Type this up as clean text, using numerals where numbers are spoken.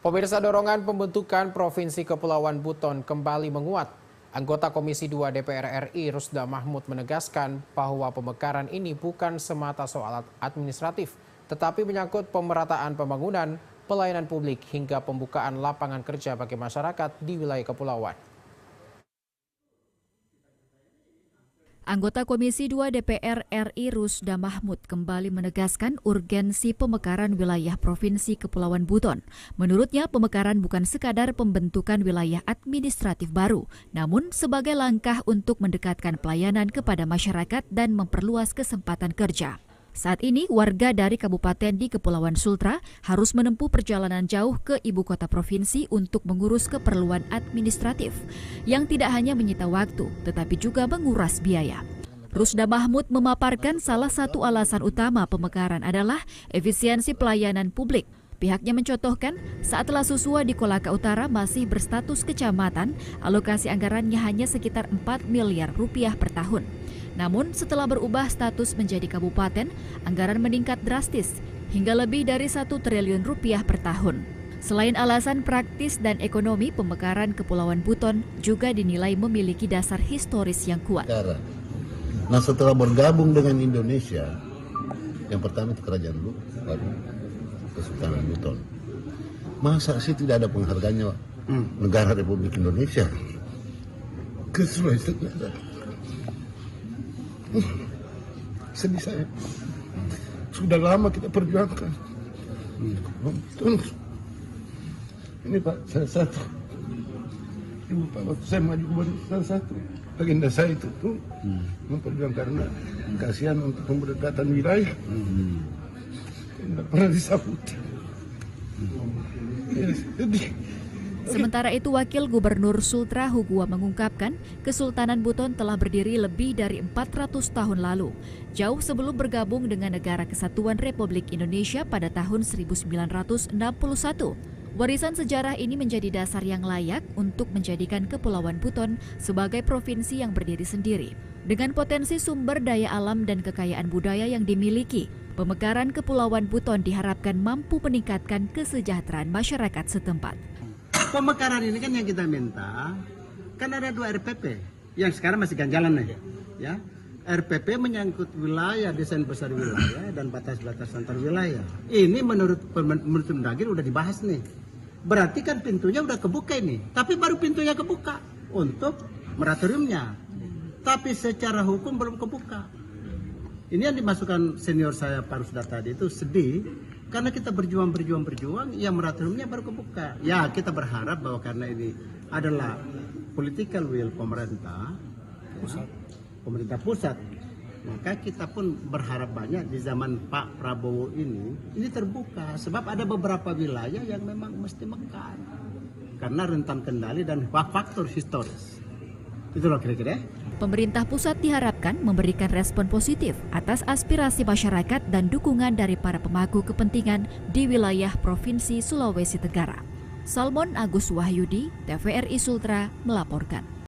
Pemirsa, dorongan pembentukan Provinsi Kepulauan Buton kembali menguat. Anggota Komisi 2 DPR RI Rusda Mahmud menegaskan bahwa pemekaran ini bukan semata soal administratif, tetapi menyangkut pemerataan pembangunan, pelayanan publik hingga pembukaan lapangan kerja bagi masyarakat di wilayah kepulauan. Anggota Komisi 2 DPR RI Rusda Mahmud kembali menegaskan urgensi pemekaran wilayah Provinsi Kepulauan Buton. Menurutnya, pemekaran bukan sekadar pembentukan wilayah administratif baru, namun sebagai langkah untuk mendekatkan pelayanan kepada masyarakat dan memperluas kesempatan kerja. Saat ini, warga dari kabupaten di Kepulauan Sultra harus menempuh perjalanan jauh ke ibu kota provinsi untuk mengurus keperluan administratif yang tidak hanya menyita waktu, tetapi juga menguras biaya. Rusda Mahmud memaparkan salah satu alasan utama pemekaran adalah efisiensi pelayanan publik. Pihaknya mencontohkan, saat Lasusua di Kolaka Utara masih berstatus kecamatan, alokasi anggarannya hanya sekitar 4 miliar rupiah per tahun. Namun setelah berubah status menjadi kabupaten, anggaran meningkat drastis hingga lebih dari 1 triliun rupiah per tahun. Selain alasan praktis dan ekonomi, pemekaran Kepulauan Buton juga dinilai memiliki dasar historis yang kuat. Nah, setelah bergabung dengan Indonesia, yang pertama itu Kerajaan Lu, lalu Kesultanan Buton. Masa sih tidak ada penghargaannya negara Republik Indonesia ke Sulawesi Tenggara? Sedih saya. Sudah lama kita perjuangkan. Ini Pak, salah satu. Ibu Pak, waktu saya maju gubernur, salah satu agenda saya itu tuh memperjuangkan karena kasihan untuk pemberkatan wilayah. Tidak pernah disambut. Ya, sedih. Sementara itu, Wakil Gubernur Sultra Hugua mengungkapkan Kesultanan Buton telah berdiri lebih dari 400 tahun lalu, jauh sebelum bergabung dengan Negara Kesatuan Republik Indonesia pada tahun 1961. Warisan sejarah ini menjadi dasar yang layak untuk menjadikan Kepulauan Buton sebagai provinsi yang berdiri sendiri. Dengan potensi sumber daya alam dan kekayaan budaya yang dimiliki, pemekaran Kepulauan Buton diharapkan mampu meningkatkan kesejahteraan masyarakat setempat. Pemekaran ini kan yang kita minta, kan ada 2 RPP yang sekarang masih ganjalan nih, ya. RPP menyangkut wilayah, desain besar wilayah dan batas-batas antar wilayah. Ini menurut Mendagri udah dibahas nih. Berarti kan pintunya udah kebuka ini, tapi baru pintunya kebuka untuk moratoriumnya. Tapi secara hukum belum kebuka. Ini yang dimasukkan senior saya Pak Rusda tadi itu sedih. Karena kita berjuang, ya moratoriumnya baru kebuka. Ya, kita berharap bahwa karena ini adalah political will pemerintah pusat, maka kita pun berharap banyak di zaman Pak Prabowo ini terbuka. Sebab ada beberapa wilayah yang memang mesti mekar karena rentan kendali dan faktor historis. Itulah kira-kira. Pemerintah pusat diharapkan memberikan respon positif atas aspirasi masyarakat dan dukungan dari para pemangku kepentingan di wilayah Provinsi Sulawesi Tenggara. Salmon Agus Wahyudi, TVRI Sultra, melaporkan.